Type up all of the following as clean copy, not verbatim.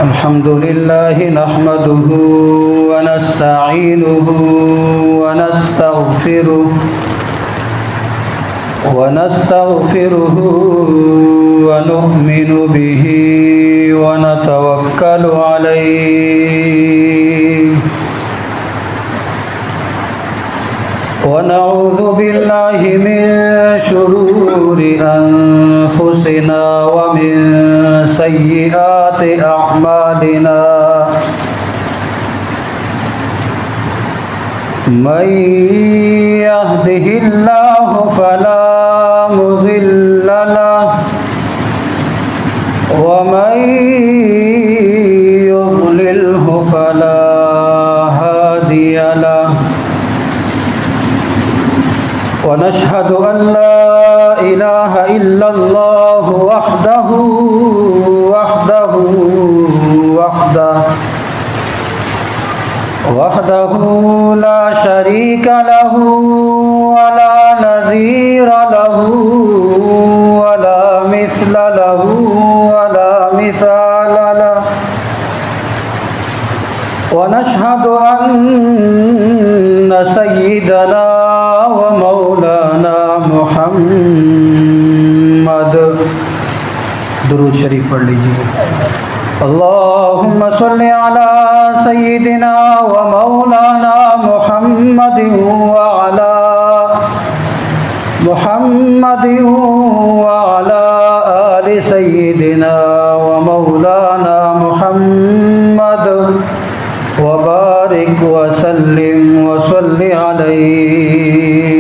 الحمد لله نحمده ونستعينه ونستغفره ونؤمن به ونتوكل عليه ونعوذ بالله من شرور أنفسنا ومن سيئات أعمالنا من يهده الله فلا مضل له ومن يضلله فلا هادي له ونشهد أن لا إله إلا الله وحده لا شريك له ولا نظير له ولا مثل له ولا مثال له ونشهد أن سيدنا ومولانا محمد درود شریف پڑھ لیجیے اللهم صل على سيدنا ومولانا محمد وعلى آل سيدنا ومولانا محمد وبارك وسلم وصل عليه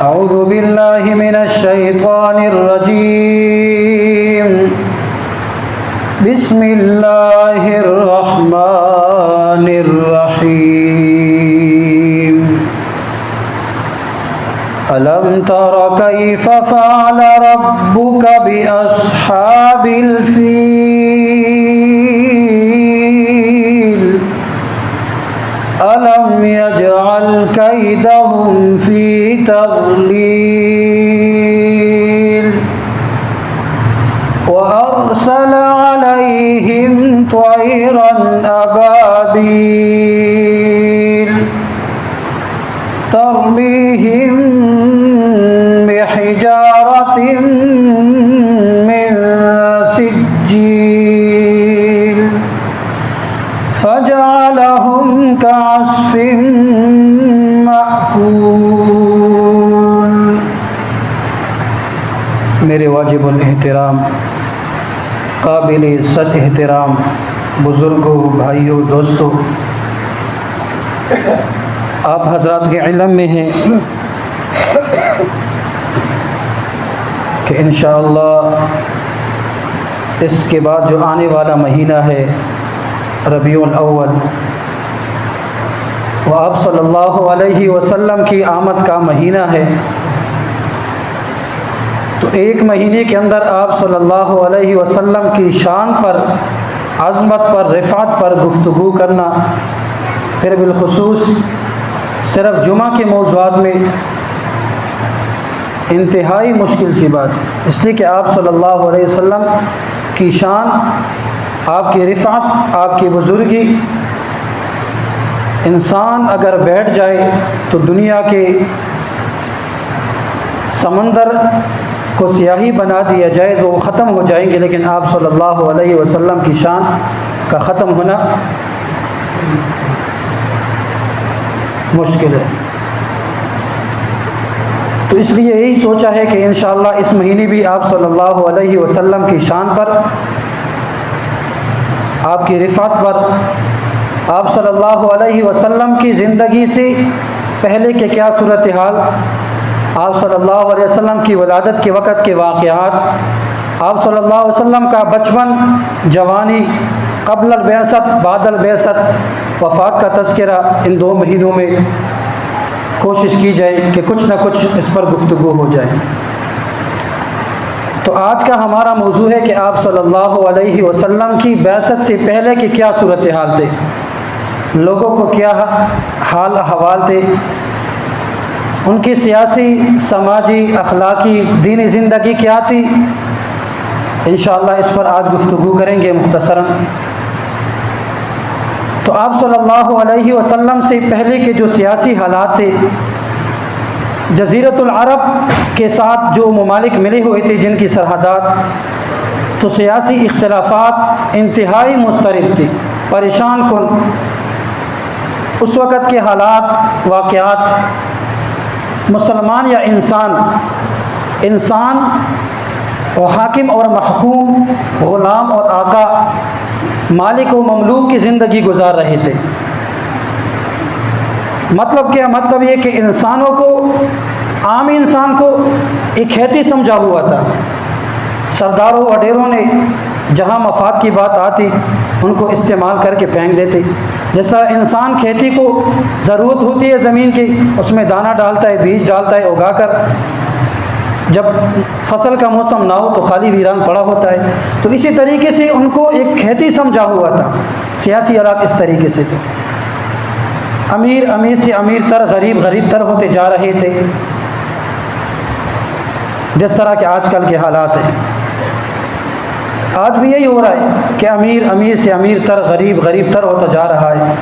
أعوذ بالله من الشيطان الرجيم بسم الله الرحمن الرحيم ألم تر كيف فعل ربك بأصحاب الفيل ألم يجعل كيدهم في تضليل وأرسل عليهم طيرا أبابيل ترميهم بحجارة من سجيل فجعلهم كعصف مأكول میرے واجب الاحترام قابل صد احترام بزرگوں، بھائیوں، دوستوں، آپ حضرات کے علم میں ہیں کہ انشاءاللہ اس کے بعد جو آنے والا مہینہ ہے ربیع الاول، وہ آپ صلی اللہ علیہ وسلم کی آمد کا مہینہ ہے۔ تو ایک مہینے کے اندر آپ صلی اللہ علیہ وسلم کی شان پر، عظمت پر، رفعت پر گفتگو کرنا، پھر بالخصوص صرف جمعہ کے موضوعات میں، انتہائی مشکل سی بات، اس لیے کہ آپ صلی اللہ علیہ وسلم کی شان، آپ کی رفعت، آپ کی بزرگی، انسان اگر بیٹھ جائے تو دنیا کے سمندر کو سیاہی بنا دیا جائے تو وہ ختم ہو جائیں گے، لیکن آپ صلی اللہ علیہ وسلم کی شان کا ختم ہونا مشکل ہے۔ تو اس لیے یہی سوچا ہے کہ انشاءاللہ اس مہینے بھی آپ صلی اللہ علیہ وسلم کی شان پر، آپ کی رفعت پر، آپ صلی اللہ علیہ وسلم کی زندگی سے پہلے کے کیا صورتحال، آپ صلی اللہ علیہ وسلم کی ولادت کے وقت کے واقعات، آپ صلی اللہ علیہ وسلم کا بچپن، جوانی، قبل البعثت، بعد البعثت، وفات کا تذکرہ، ان 2 مہینوں میں کوشش کی جائے کہ کچھ نہ کچھ اس پر گفتگو ہو جائے۔ تو آج کا ہمارا موضوع ہے کہ آپ صلی اللہ علیہ وسلم کی بعثت سے پہلے کے کیا صورتحال تھے، لوگوں کو کیا حال احوال تھے، ان کی سیاسی، سماجی، اخلاقی، دینی زندگی کیا تھی، انشاءاللہ اس پر آج گفتگو کریں گے مختصراً۔ تو آپ صلی اللہ علیہ وسلم سے پہلے کے جو سیاسی حالات تھے، جزیرۃ العرب کے ساتھ جو ممالک ملے ہوئے تھے جن کی سرحدات، تو سیاسی اختلافات انتہائی مضطرب تھی، پریشان کن۔ اس وقت کے حالات، واقعات، مسلمان یا انسان و حاکم اور محکوم، غلام اور آقا، مالک و مملوک کی زندگی گزار رہے تھے۔ مطلب کیا؟ مطلب یہ کہ انسانوں کو، عام انسان کو ایک کھیتی سمجھا ہوا تھا۔ سرداروں وڈیروں نے جہاں مفاد کی بات آتی ان کو استعمال کر کے پھینک دیتے۔ جس طرح انسان کھیتی کو ضرورت ہوتی ہے زمین کی، اس میں دانہ ڈالتا ہے، بیج ڈالتا ہے، اگا کر جب فصل کا موسم نہ ہو تو خالی ویران پڑا ہوتا ہے، تو اسی طریقے سے ان کو ایک کھیتی سمجھا ہوا تھا۔ سیاسی حالات اس طریقے سے تھے۔ امیر سے امیر تر، غریب تر ہوتے جا رہے تھے، جس طرح کے آج کل کے حالات ہیں۔ آج بھی یہی ہو رہا ہے کہ امیر سے امیر تر، غریب تر ہوتا جا رہا ہے۔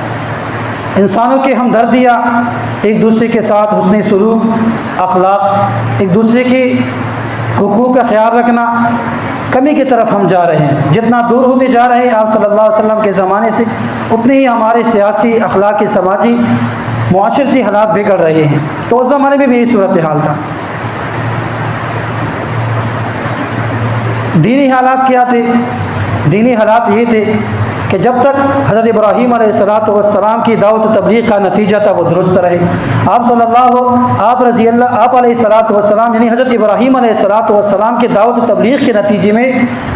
انسانوں کی ہمدردیاں، ایک دوسرے کے ساتھ حسن سلوک، اخلاق، ایک دوسرے کے حقوق کا خیال رکھنا، کمی کی طرف ہم جا رہے ہیں۔ جتنا دور ہوتے جا رہے ہیں آپ صلی اللہ علیہ وسلم کے زمانے سے، اتنے ہی ہمارے سیاسی، اخلاقی، سماجی، معاشرتی حالات بگڑ رہے ہیں۔ تو اس زمانے میں بھی یہی صورتحال تھا۔ دینی حالات کیا تھے؟ دینی حالات یہ تھے کہ جب تک حضرت ابراہیم علیہ السلام کی دعوت و تبلیغ کا نتیجہ تھا وہ درست رہے۔ آپ علیہ السلام یعنی حضرت ابراہیم علیہ السلام کی دعوت و تبلیغ کے نتیجے میں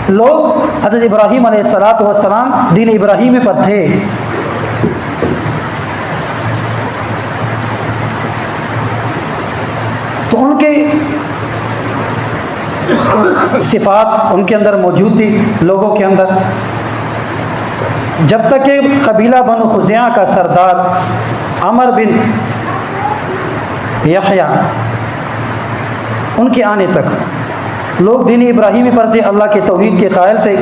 لوگ حضرت ابراہیم علیہ السلام دین ابراہیمی پر تھے۔ تو ان کے صفات ان کے اندر موجود تھی، لوگوں کے اندر۔ جب تک کہ قبیلہ بنو خزیعہ کا سردار عمر بن یحییٰ ان کے آنے تک لوگ دین ابراہیمی پر تھے، اللہ کے توحید کے قائل تھے،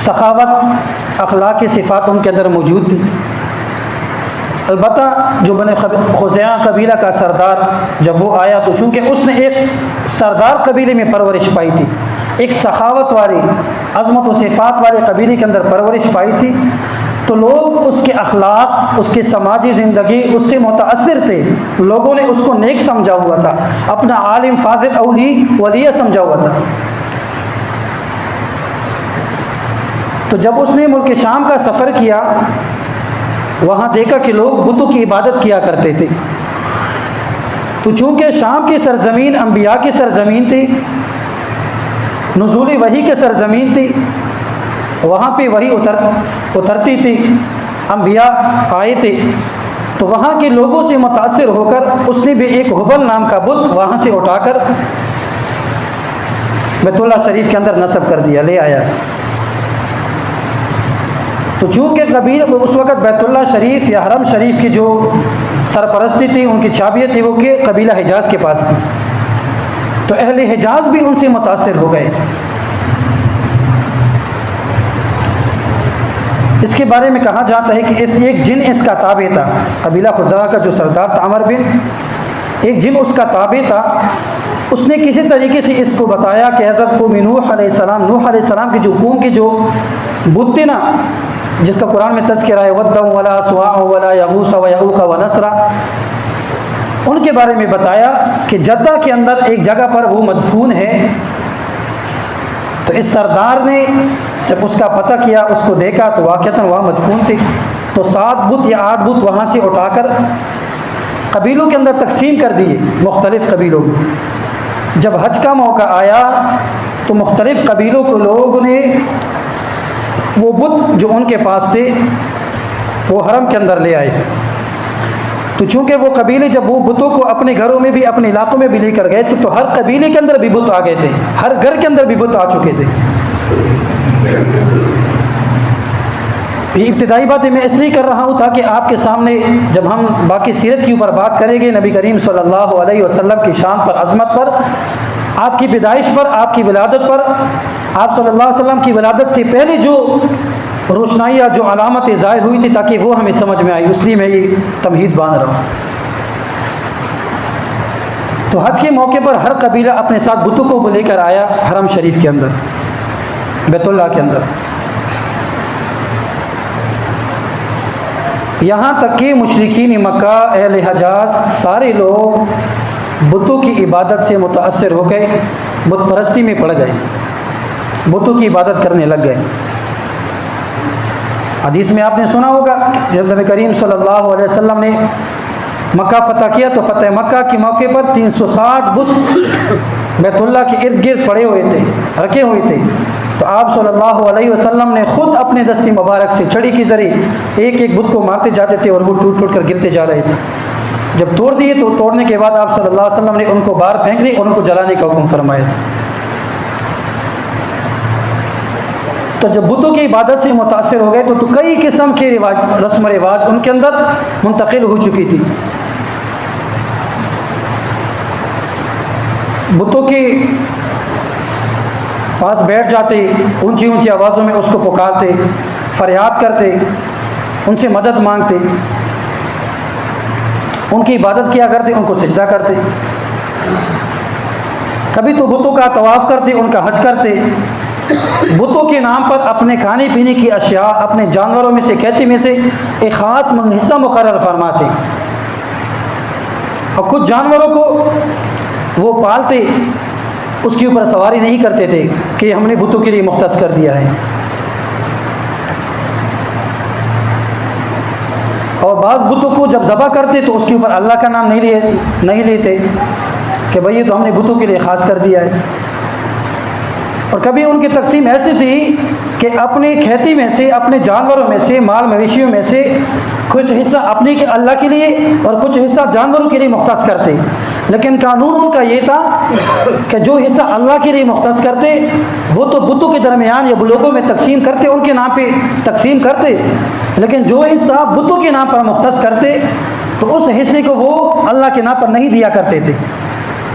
سخاوت، اخلاقی صفات ان کے اندر موجود تھی۔ البتہ جو بنو خزیعہ قبیلہ کا سردار جب وہ آیا تو چونکہ اس نے ایک سردار قبیلے میں پرورش پائی تھی، ایک سخاوت والی، عظمت و صفات والے قبیلے کے اندر پرورش پائی تھی، تو لوگ اس کے اخلاق، اس کی سماجی زندگی اس سے متاثر تھے۔ لوگوں نے اس کو نیک سمجھا ہوا تھا، اپنا عالم، فاضل، ولی سمجھا ہوا تھا۔ تو جب اس نے ملک شام کا سفر کیا، وہاں دیکھا کہ لوگ بتوں کی عبادت کیا کرتے تھے۔ تو چونکہ شام کی سرزمین انبیاء کی سرزمین تھی، نزول وحی کی سرزمین تھی، وہاں پہ وحی اترتی تھی، انبیاء آئے تھے، تو وہاں کے لوگوں سے متاثر ہو کر اس نے بھی ایک حبل نام کا بت وہاں سے اٹھا کر بیت اللہ شریف کے اندر نصب کر دیا، لے آیا۔ تو چونکہ قبیلہ اس وقت بیت اللہ شریف یا حرم شریف کی جو سرپرستی تھی، ان کی چابیت تھی، وہ کہ قبیلہ حجاز کے پاس تھی، تو اہل حجاز بھی ان سے متاثر ہو گئے۔ اس کے بارے میں کہا جاتا ہے کہ ایک جن اس کا تابع تھا، قبیلہ خزاعہ کا جو سردار تھا عمر بن، ایک جن اس کا تابع تھا، اس نے کسی طریقے سے اس کو بتایا کہ حضرت قوم نوح علیہ السلام کی جو قوم کے جو بت تھے نا، جس کا قرآن میں تذکرہ ہے، ودّ ولا سواع ولا یغوث ویعوق ونسر، ان کے بارے میں بتایا کہ جدہ کے اندر ایک جگہ پر وہ مدفون ہے۔ تو اس سردار نے جب اس کا پتہ کیا، اس کو دیکھا تو واقعتاً وہاں مدفون تھے، تو 7 بت یا 8 بت وہاں سے اٹھا کر قبیلوں کے اندر تقسیم کر دیے، مختلف قبیلوں میں۔ جب حج کا موقع آیا تو مختلف قبیلوں کے لوگوں نے وہ بت جو ان کے پاس تھے وہ حرم کے اندر لے آئے۔ تو چونکہ وہ قبیلے جب وہ بتوں کو اپنے گھروں میں بھی، اپنے علاقوں میں بھی لے کر گئے تو ہر قبیلے کے اندر بھی بت آ گئے تھے، ہر گھر کے اندر بھی بت آ چکے تھے۔ یہ ابتدائی باتیں میں اس لیے کر رہا ہوں تاکہ آپ کے سامنے جب ہم باقی سیرت کے اوپر بات کریں گے، نبی کریم صلی اللہ علیہ وسلم کی شان پر، عظمت پر، آپ کی پیدائش پر، آپ کی ولادت پر، آپ صلی اللہ علیہ وسلم کی ولادت سے پہلے جو روشنائیاں، جو علامتیں ظاہر ہوئی تھی، تاکہ وہ ہمیں سمجھ میں آئی، اس لیے میں یہ تمہید باندھ رہا ہوں۔ تو حج کے موقع پر ہر قبیلہ اپنے ساتھ بتوں کو لے کر آیا حرم شریف کے اندر، بیت اللہ کے اندر، یہاں تک کہ مشرکین مکہ، اہل حجاز، سارے لوگ بتوں کی عبادت سے متاثر ہو گئے، بت پرستی میں پڑ گئے، بتوں کی عبادت کرنے لگ گئے۔ حدیث میں آپ نے سنا ہوگا جب نبی کریم صلی اللہ علیہ وسلم نے مکہ فتح کیا تو فتح مکہ کے موقع پر 360 بت بیت اللہ کے ارد گرد پڑے ہوئے تھے، رکھے ہوئے تھے۔ تو آپ صلی اللہ علیہ وسلم نے خود اپنے دستی مبارک سے چھڑی کے ذریعے ایک ایک بت کو مارتے جاتے تھے اور وہ ٹوٹ ٹوٹ کر گرتے جا رہے تھے۔ جب توڑ دیے تو توڑنے کے بعد آپ صلی اللہ علیہ وسلم نے ان کو باہر پھینک دی اور ان کو جلانے کا حکم فرمایا۔ تو جب بتوں کی عبادت سے متاثر ہو گئے تو کئی قسم کے رسم و رواج ان کے اندر منتقل ہو چکی تھی۔ بتوں کے پاس بیٹھ جاتے، اونچی اونچی آوازوں میں اس کو پکارتے، فریاد کرتے، ان سے مدد مانگتے، ان کی عبادت کیا کرتے، ان کو سجدہ کرتے، کبھی تو بتوں کا طواف کرتے، ان کا حج کرتے، بتوں کے نام پر اپنے کھانے پینے کی اشیاء، اپنے جانوروں میں سے، کھیتی میں سے ایک خاص حصہ مقرر فرماتے، اور کچھ جانوروں کو وہ پالتے، اس کے اوپر سواری نہیں کرتے تھے کہ ہم نے بتوں کے لیے مختص کر دیا ہے۔ اور بعض بتوں کو جب ذبح کرتے تو اس کے اوپر اللہ کا نام نہیں لیتے کہ بھئی یہ تو ہم نے بتوں کے لیے خاص کر دیا ہے۔ اور کبھی ان کی تقسیم ایسی تھی کہ اپنی کھیتی میں سے، اپنے جانوروں میں سے، مال مویشیوں میں سے کچھ حصہ اپنے کے اللہ کے لیے اور کچھ حصہ جانوروں کے لیے مختص کرتے، لیکن قانون ان کا یہ تھا کہ جو حصہ اللہ کے لیے مختص کرتے وہ تو بتوں کے درمیان یا لوگوں میں تقسیم کرتے، ان کے نام پہ تقسیم کرتے، لیکن جو حصہ بتوں کے نام پر مختص کرتے تو اس حصے کو وہ اللہ کے نام پر نہیں دیا کرتے تھے۔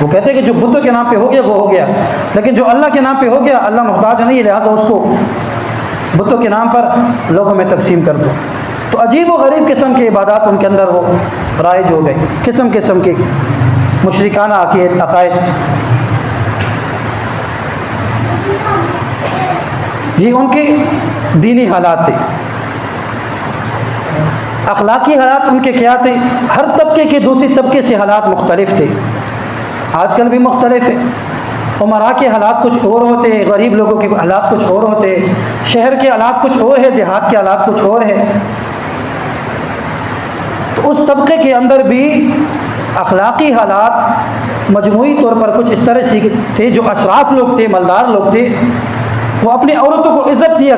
وہ کہتے کہ جو بتوں کے نام پہ ہو گیا وہ ہو گیا، لیکن جو اللہ کے نام پہ ہو گیا اللہ محتاج نہیں، لہٰذا اس کو بتوں کے نام پر لوگوں میں تقسیم کر دو۔ تو عجیب و غریب قسم کی عبادات ان کے اندر وہ رائج ہو گئے، قسم قسم کے مشرکانہ عقائد۔ یہ ان کے دینی حالات تھے۔ اخلاقی حالات ان کے کیا تھے؟ ہر طبقے کے دوسرے طبقے سے حالات مختلف تھے، آج کل بھی مختلف ہے۔ عمرا کے حالات کچھ اور ہوتے ہیں، غریب لوگوں کے حالات کچھ اور ہوتے ہیں، شہر کے حالات کچھ اور ہے، دیہات کے حالات کچھ اور ہے۔ تو اس طبقے کے اندر بھی اخلاقی حالات مجموعی طور پر کچھ اس طرح سے تھے۔ جو اشراف لوگ تھے، مالدار لوگ تھے، وہ اپنی عورتوں کو عزت دیا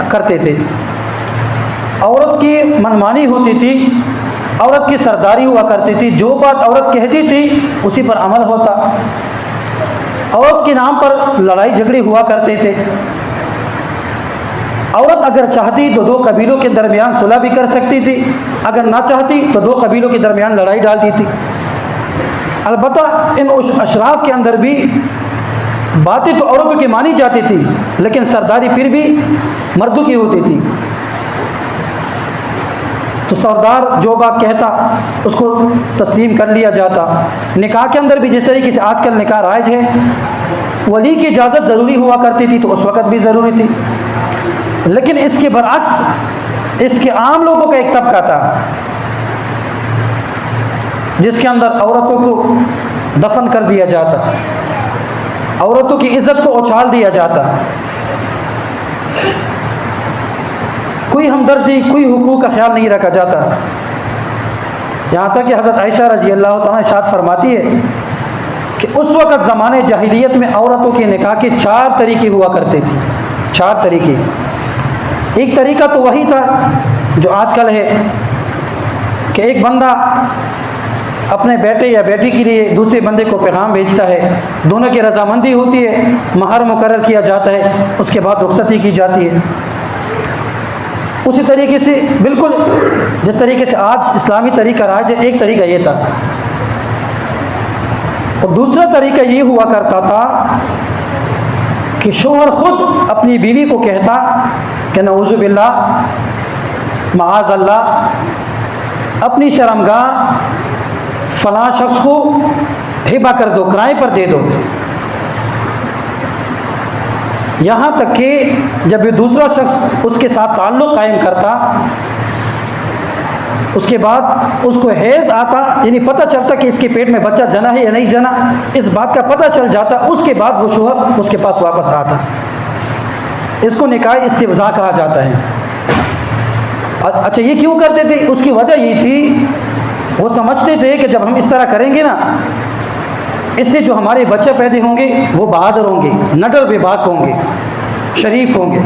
کرتے تھے۔ عورت کی منمانی ہوتی تھی، عورت کی سرداری ہوا کرتی تھی، جو بات عورت کہتی تھی اسی پر عمل ہوتا۔ عورت کے نام پر لڑائی جھگڑے ہوا کرتے تھے۔ عورت اگر چاہتی تو دو قبیلوں کے درمیان صلح بھی کر سکتی تھی، اگر نہ چاہتی تو دو قبیلوں کے درمیان لڑائی ڈال دی تھی۔ البتہ ان اشراف کے اندر بھی باتیں تو عورتوں کی مانی جاتی تھی، لیکن سرداری پھر بھی مردوں کی ہوتی تھی۔ تو سردار جو بات کہتا اس کو تسلیم کر لیا جاتا۔ نکاح کے اندر بھی جس طریقے سے آج کل نکاح رائج ہے، ولی کی اجازت ضروری ہوا کرتی تھی تو اس وقت بھی ضروری تھی، لیکن اس کے برعکس اس کے عام لوگوں کا ایک طبقہ تھا جس کے اندر عورتوں کو دفن کر دیا جاتا، عورتوں کی عزت کو اچھال دیا جاتا، کوئی ہمدردی، کوئی حقوق کا خیال نہیں رکھا جاتا۔ یہاں تک کہ حضرت عائشہ رضی اللہ تعالیٰ ارشاد فرماتی ہے کہ اس وقت زمانے جاہلیت میں عورتوں کے نکاح کے 4 طریقے ہوا کرتے تھے، 4 طریقے۔ ایک طریقہ تو وہی تھا جو آج کل ہے کہ ایک بندہ اپنے بیٹے یا بیٹی کے لیے دوسرے بندے کو پیغام بھیجتا ہے، دونوں کی رضامندی ہوتی ہے، مہر مقرر کیا جاتا ہے، اس کے بعد رخصتی کی جاتی ہے۔ اسی طریقے سے بالکل جس طریقے سے آج اسلامی طریقہ رائج ہے، ایک طریقہ یہ تھا۔ اور دوسرا طریقہ یہ ہوا کرتا تھا کہ شوہر خود اپنی بیوی کو کہتا کہ نعوذ باللہ، معاذ اللہ، اپنی شرمگاہ فلاں شخص کو ہبہ کر دو، کرائے پر دے دو۔ یہاں تک کہ جب یہ دوسرا شخص اس کے ساتھ تعلق قائم کرتا، اس کے بعد اس کو حیض آتا، یعنی پتہ چلتا کہ اس کے پیٹ میں بچہ جنا ہے یا نہیں جنا، اس بات کا پتہ چل جاتا، اس کے بعد وہ شوہر اس کے پاس واپس آتا۔ اس کو نکاح استبضاء کہا جاتا ہے۔ اچھا، یہ کیوں کرتے تھے؟ اس کی وجہ یہ تھی، وہ سمجھتے تھے کہ جب ہم اس طرح کریں گے نا، اس سے جو ہمارے بچے پیدا ہوں گے وہ بہادر ہوں گے، نڈر بے باک ہوں گے، شریف ہوں گے۔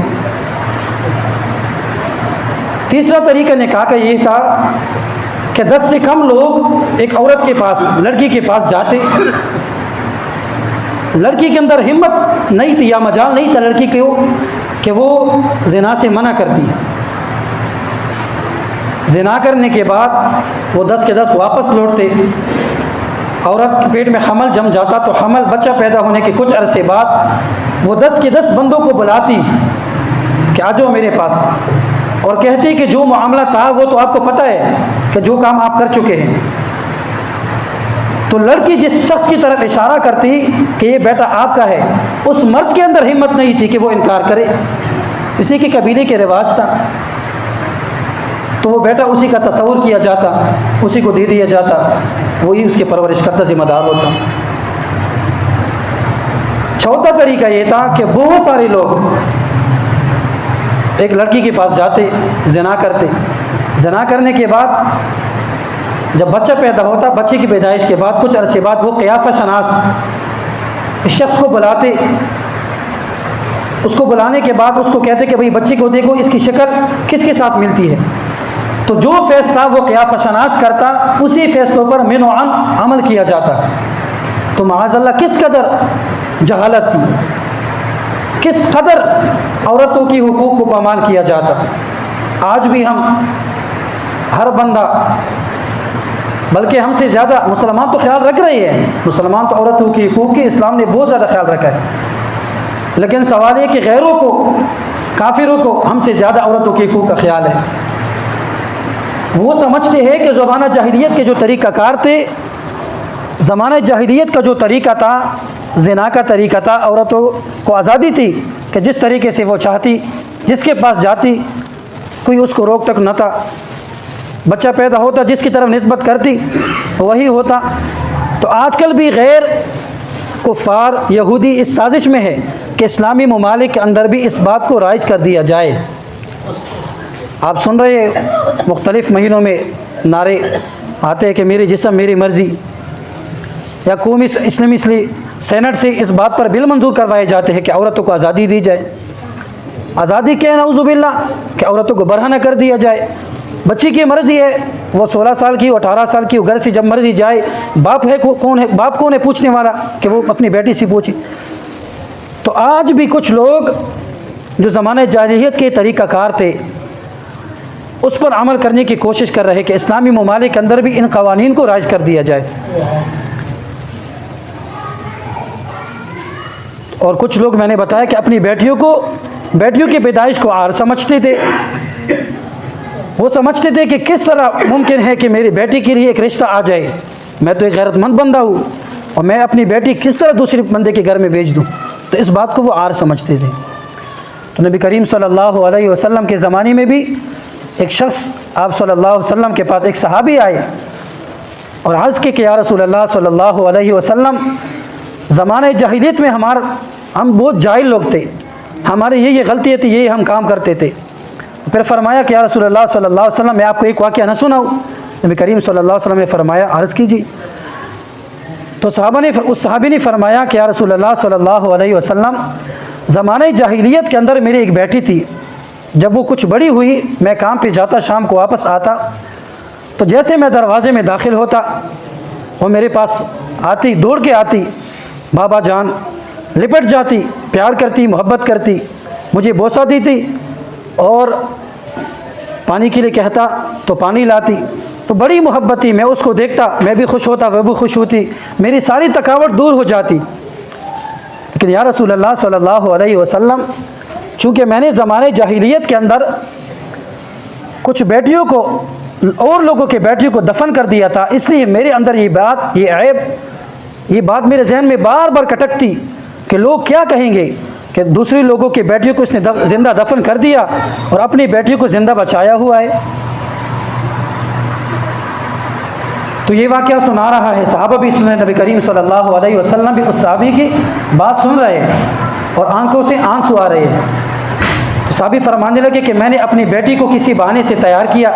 تیسرا طریقہ نکاح کا یہ تھا کہ 10 سے کم لوگ ایک عورت کے پاس، لڑکی کے پاس جاتے، لڑکی کے اندر ہمت نہیں تھی یا مجال نہیں تھا لڑکی کو کہ وہ زنا سے منع کرتی۔ زنا کرنے کے بعد وہ 10 کے 10 واپس لوٹتے۔ عورت کے پیٹ میں حمل جم جاتا تو حمل بچہ پیدا ہونے کے کچھ عرصے بعد وہ 10 کے 10 بندوں کو بلاتی کہ آ جاؤ میرے پاس، اور کہتی کہ جو معاملہ تھا وہ تو آپ کو پتہ ہے کہ جو کام آپ کر چکے ہیں۔ تو لڑکی جس شخص کی طرف اشارہ کرتی کہ یہ بیٹا آپ کا ہے، اس مرد کے اندر ہمت نہیں تھی کہ وہ انکار کرے، اسی کے قبیلے کے رواج تھا، تو وہ بیٹا اسی کا تصور کیا جاتا، اسی کو دے دیا جاتا، وہی اس کی پرورش کرتا، ذمہ دار ہوتا۔ چوتھا طریقہ یہ تھا کہ بہت سارے لوگ ایک لڑکی کے پاس جاتے، زنا کرتے، زنا کرنے کے بعد جب بچہ پیدا ہوتا، بچے کی پیدائش کے بعد کچھ عرصے بعد وہ قیافہ شناس اس شخص کو بلاتے، اس کو بلانے کے بعد اس کو کہتے کہ بھئی بچے کو دیکھو، اس کی شکل کس کے ساتھ ملتی ہے، تو جو فیصلہ وہ قیافہ شناس کرتا اسی فیصلوں پر من و عن عمل کیا جاتا۔ تو معاذ اللہ کس قدر جہالت تھی، کس قدر عورتوں کی حقوق کو پامال کیا جاتا۔ آج بھی ہم ہر بندہ، بلکہ ہم سے زیادہ مسلمان تو خیال رکھ رہے ہیں، مسلمان تو عورتوں کی حقوق کی اسلام نے بہت زیادہ خیال رکھا ہے، لیکن سوال یہ کہ غیروں کو، کافروں کو ہم سے زیادہ عورتوں کے حقوق کا خیال ہے۔ وہ سمجھتے ہیں کہ زمانہ جاہلیت کے جو طریقہ کار تھے، زمانہ جاہلیت کا جو طریقہ تھا، زنا کا طریقہ تھا، عورتوں کو آزادی تھی کہ جس طریقے سے وہ چاہتی، جس کے پاس جاتی، کوئی اس کو روک ٹوک نہ تھا، بچہ پیدا ہوتا جس کی طرف نسبت کرتی وہی ہوتا۔ تو آج کل بھی غیر کفار یہودی اس سازش میں ہے کہ اسلامی ممالک کے اندر بھی اس بات کو رائج کر دیا جائے۔ آپ سن رہے ہیں مختلف مہینوں میں نعرے آتے ہیں کہ میری جسم میری مرضی، یا قومی اسلامی سینٹ سے اس بات پر بل منظور کروائے جاتے ہیں کہ عورتوں کو آزادی دی جائے۔ آزادی کیا ہے؟ نعوذ باللہ، کہ عورتوں کو برہنہ کر دیا جائے۔ بچی کی مرضی ہے، وہ 16 سال کی، 18 سال کی، وہ گھر سے جب مرضی جائے، باپ ہے کون ہے، باپ کون ہے پوچھنے والا کہ وہ اپنی بیٹی سے پوچھے۔ تو آج بھی کچھ لوگ جو زمانہ جاہلیت کے طریقہ کار تھے اس پر عمل کرنے کی کوشش کر رہے کہ اسلامی ممالک کے اندر بھی ان قوانین کو رائج کر دیا جائے۔ اور کچھ لوگ میں نے بتایا کہ اپنی بیٹیوں کی پیدائش کو عار سمجھتے تھے۔ وہ سمجھتے تھے کہ کس طرح ممکن ہے کہ میری بیٹی کے لیے ایک رشتہ آ جائے، میں تو ایک غیرت مند بندہ ہوں اور میں اپنی بیٹی کس طرح دوسرے بندے کے گھر میں بھیج دوں، تو اس بات کو وہ عار سمجھتے تھے۔ تو نبی کریم صلی اللہ علیہ وسلم کے زمانے میں بھی ایک شخص آپ صلی اللہ علیہ وسلم کے پاس، ایک صحابی آئے اور عرض کی کہ یا رسول اللہ صلی اللہ علیہ وسلم، زمانہ جاہلیت میں ہم بہت جاہل لوگ تھے، ہماری یہ غلطی تھی، یہ ہم کام کرتے تھے۔ پھر فرمایا کہ یا رسول اللہ صلی اللہ علیہ وسلم، میں آپ کو ایک واقعہ نہ سناؤں؟ نبی کریم صلی اللہ علیہ وسلم نے فرمایا عرض کیجیے۔ تو اس صحابی نے فرمایا کہ یا رسول اللہ صلی اللہ علیہ وسلم، زمانہ جاہلیت کے اندر میری ایک بیٹی تھی، جب وہ کچھ بڑی ہوئی میں کام پہ جاتا، شام کو واپس آتا، تو جیسے میں دروازے میں داخل ہوتا وہ میرے پاس آتی، دوڑ کے آتی، بابا جان، لپٹ جاتی، پیار کرتی، محبت کرتی، مجھے بوسہ دیتی اور پانی کے لیے کہتا تو پانی لاتی، تو بڑی محبت تھی، میں اس کو دیکھتا، میں بھی خوش ہوتا، وہ بھی خوش ہوتی، میری ساری تھکاوٹ دور ہو جاتی۔ لیکن یا رسول اللہ صلی اللہ علیہ وسلم، چونکہ میں نے زمانے جاہلیت کے اندر کچھ بیٹیوں کو اور لوگوں کے بیٹیوں کو دفن کر دیا تھا، اس لیے میرے اندر یہ عیب، یہ بات میرے ذہن میں بار بار کٹکتی کہ لوگ کیا کہیں گے کہ دوسری لوگوں کی بیٹیوں کو اس نے زندہ دفن کر دیا اور اپنی بیٹیوں کو زندہ بچایا ہوا ہے۔ تو یہ واقعہ سنا رہا ہے، صحابہ بھی سن رہے، نبی کریم صلی اللہ علیہ وسلم بھی اس صحابی کی بات سن رہے ہیں اور آنکھوں سے آنسو آ رہے ہیں۔ تو صحابی فرمانے لگے کہ میں نے اپنی بیٹی کو کسی بہانے سے تیار کیا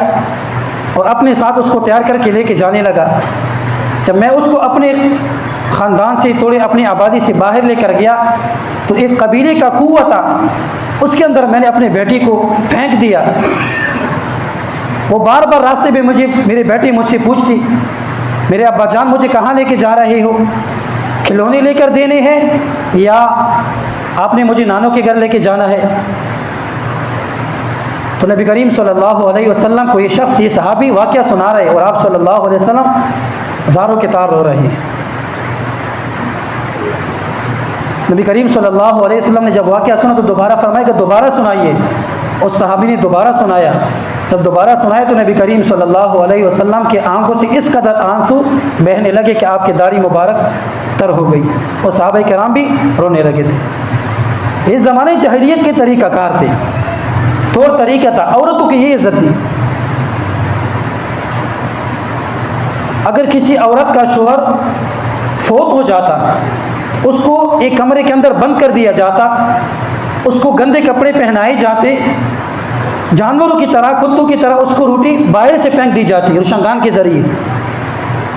اور اپنے ساتھ اس کو تیار کر کے لے کے جانے لگا۔ جب میں اس کو اپنے خاندان سے توڑے اپنی آبادی سے باہر لے کر گیا تو ایک قبیلے کا کنواں تھا، اس کے اندر میں نے اپنے بیٹی کو پھینک دیا۔ وہ بار بار راستے میں میری بیٹی مجھ سے پوچھتی، میرے ابا جان مجھے کہاں لے کے جا رہے ہو؟ کھلونے لے کر دینے ہیں یا آپ نے مجھے نانوں کے گھر لے کے جانا ہے؟ تو نبی کریم صلی اللہ علیہ وسلم کو یہ شخص، یہ صحابی واقعہ سنا رہے اور آپ صلی اللہ علیہ وسلم زاروں کے تار رو رہے ہیں۔ نبی کریم صلی اللہ علیہ وسلم نے جب واقعہ سنا تو دوبارہ فرمایا کہ دوبارہ سنائیے۔ اس صحابی نے دوبارہ سنایا۔ جب دوبارہ سنایا تو نبی کریم صلی اللہ علیہ وسلم کے آنکھوں سے اس قدر آنسو بہنے لگے کہ آپ کی داڑھی مبارک تر ہو گئی اور صحابہ کرام بھی رونے لگے تھے۔ اس زمانے جاہلیت کے طریقہ کار تھے، طور طریقہ تھا، عورتوں کی یہ عزت دی۔ اگر کسی عورت کا شوہر فوت ہو جاتا، اس کو ایک کمرے کے اندر بند کر دیا جاتا، اس کو گندے کپڑے پہنائے جاتے، جانوروں کی طرح، کتوں کی طرح اس کو روٹی باہر سے پھینک دی جاتی روشنگان کے ذریعے،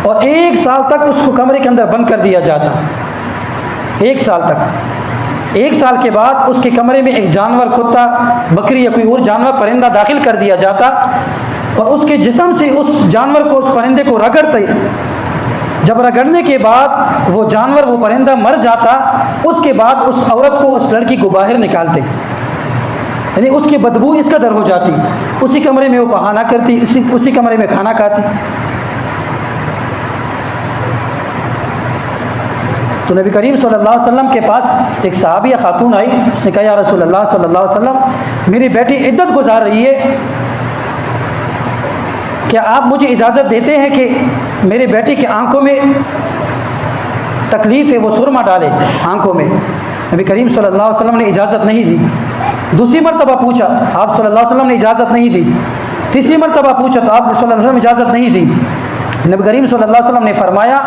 اور 1 سال تک اس کو کمرے کے اندر بند کر دیا جاتا۔ 1 سال تک، 1 سال کے بعد اس کے کمرے میں ایک جانور، کتا، بکری یا کوئی اور جانور، پرندہ داخل کر دیا جاتا اور اس کے جسم سے اس جانور کو، اس پرندے کو رگڑتے۔ جب رگڑنے کے بعد وہ جانور، وہ پرندہ مر جاتا، اس کے بعد اس عورت کو، اس لڑکی کو باہر نکالتے، یعنی اس کی بدبو اس قدر ہو جاتی، اسی کمرے میں وہ بہانا کرتی، اسی کمرے میں کھانا کھاتی۔ تو نبی کریم صلی اللہ علیہ وسلم کے پاس ایک صحابیہ خاتون آئی، اس نے کہا یا رسول اللہ صلی اللہ علیہ وسلم، میری بیٹی عدت گزار رہی ہے، کیا آپ مجھے اجازت دیتے ہیں کہ میری بیٹی کے آنکھوں میں تکلیف ہے، وہ سرما ڈالے آنکھوں میں؟ نبی کریم صلی اللہ علیہ وسلم نے اجازت نہیں دی۔ دوسری مرتبہ پوچھا، آپ صلی اللہ علیہ وسلم نے اجازت نہیں دی۔ تیسری مرتبہ پوچھا تو آپ صلی اللہ علیہ وسلم نے اجازت نہیں دی۔ نبی کریم صلی اللہ علیہ وسلم نے فرمایا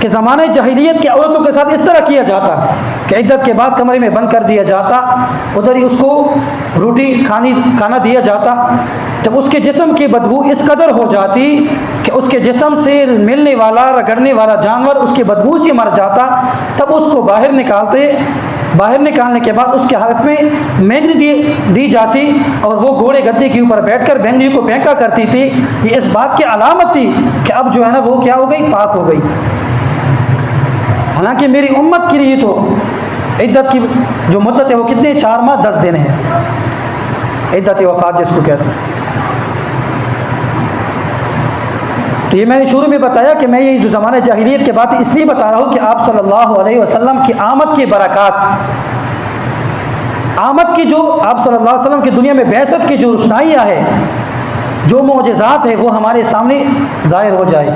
کہ زمانے جاہلیت کی عورتوں کے ساتھ اس طرح کیا جاتا کہ عدت کے بعد کمرے میں بند کر دیا جاتا، ادھر ہی اس کو روٹی کھانا دیا جاتا۔ جب اس کے جسم کی بدبو اس قدر ہو جاتی کہ اس کے جسم سے ملنے والا، رگڑنے والا جانور اس کی بدبو سے مر جاتا، تب اس کو باہر نکالتے۔ باہر نکالنے کے بعد اس کے ہاتھ میں مہندی دی جاتی اور وہ گھوڑے گدے کے اوپر بیٹھ کر مہندی کو پھینکا کرتی تھی۔ یہ اس بات کی علامت تھی کہ اب جو ہے نا وہ کیا ہو گئی، پاک ہو گئی۔ حالانکہ میری امت کے لیے تو عدت کی جو مدت ہے وہ کتنے، 4 ماہ 10 دن ہے، عدت وفات جس کو کہتے ہیں۔ تو یہ میں نے شروع میں بتایا کہ میں یہ جو زمانہ جاہلیت کے بات اس لیے بتا رہا ہوں کہ آپ صلی اللہ علیہ وسلم کی آمد کی برکات، آمد کی جو آپ صلی اللہ علیہ وسلم کی دنیا میں بعثت کی جو روشنائیاں ہے، جو معجزات ہے، وہ ہمارے سامنے ظاہر ہو جائے۔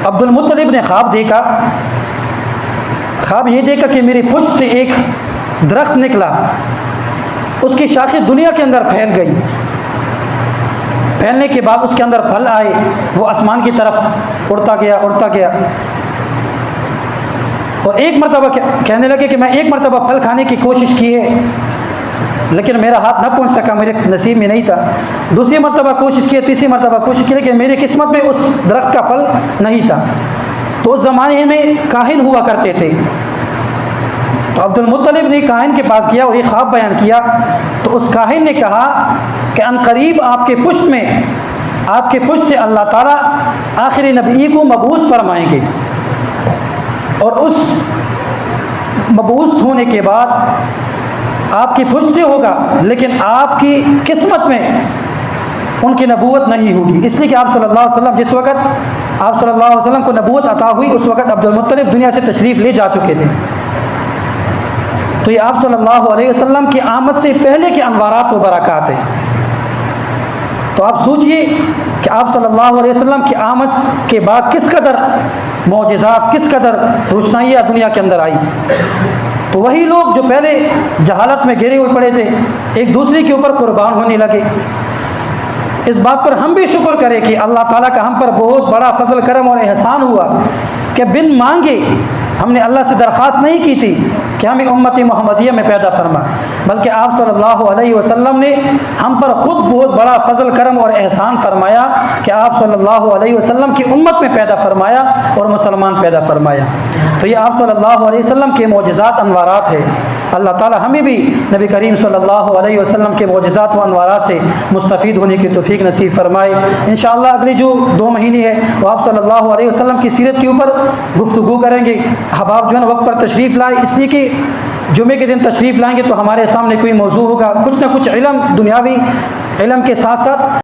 عبد المطلب نے خواب دیکھا، خواب یہ دیکھا کہ میری پشت سے ایک درخت نکلا، اس کی شاخیں دنیا کے اندر پھیل گئی، پھیلنے کے بعد اس کے اندر پھل آئے، وہ آسمان کی طرف اڑتا گیا اڑتا گیا، اور ایک مرتبہ کہنے لگے کہ میں ایک مرتبہ پھل کھانے کی کوشش کی ہے لیکن میرا ہاتھ نہ پہنچ سکا، میرے نصیب میں نہیں تھا۔ دوسری مرتبہ کوشش کی، تیسری مرتبہ کوشش کی لیکن میری قسمت میں اس درخت کا پھل نہیں تھا۔ تو اس زمانے میں کاہن ہوا کرتے تھے، تو عبد المطلب نے کاہن کے پاس گیا اور یہ خواب بیان کیا، تو اس کاہن نے کہا کہ ان قریب آپ کے پشت سے اللہ تعالیٰ آخری نبی کو مبعوث فرمائیں گے، اور اس مبعوث ہونے کے بعد آپ کی پشت سے ہوگا، لیکن آپ کی قسمت میں ان کی نبوت نہیں ہوگی، اس لیے کہ آپ صلی اللہ علیہ وسلم جس وقت آپ صلی اللہ علیہ وسلم کو نبوت عطا ہوئی اس وقت عبد المطلب دنیا سے تشریف لے جا چکے تھے۔ تو یہ آپ صلی اللہ علیہ وسلم کی آمد سے پہلے کے انوارات و برکات ہیں۔ تو آپ سوچئے کہ آپ صلی اللہ علیہ وسلم کی آمد کے بعد کس قدر معجزات، کس قدر روشنائیاں دنیا کے اندر آئی۔ تو وہی لوگ جو پہلے جہالت میں گھرے ہوئے پڑے تھے ایک دوسرے کے اوپر قربان ہونے لگے۔ اس بات پر ہم بھی شکر کریں کہ اللہ تعالیٰ کا ہم پر بہت بڑا فضل کرم اور احسان ہوا کہ بن مانگے ہم نے اللہ سے درخواست نہیں کی تھی کہ ہمیں امت محمدیہ میں پیدا فرما، بلکہ آپ صلی اللہ علیہ وسلم نے ہم پر خود بہت بڑا فضل کرم اور احسان فرمایا کہ آپ صلی اللہ علیہ وسلم کی امت میں پیدا فرمایا اور مسلمان پیدا فرمایا۔ تو یہ آپ صلی اللہ علیہ وسلم کے معجزات انوارات ہے۔ اللہ تعالی ہمیں بھی نبی کریم صلی اللہ علیہ وسلم کے معجزات و انوارات سے مستفید ہونے کی توفیق نصیب فرمائے۔ انشاءاللہ اگلی جو 2 مہینے ہے وہ آپ صلی اللہ علیہ وسلم کی سیرت کے اوپر گفتگو کریں گے۔ احباب جو ہے نا وقت پر تشریف لائے، اس لیے کہ جمعے کے دن تشریف لائیں گے تو ہمارے سامنے کوئی موضوع ہوگا، کچھ نہ کچھ علم، دنیاوی علم کے ساتھ ساتھ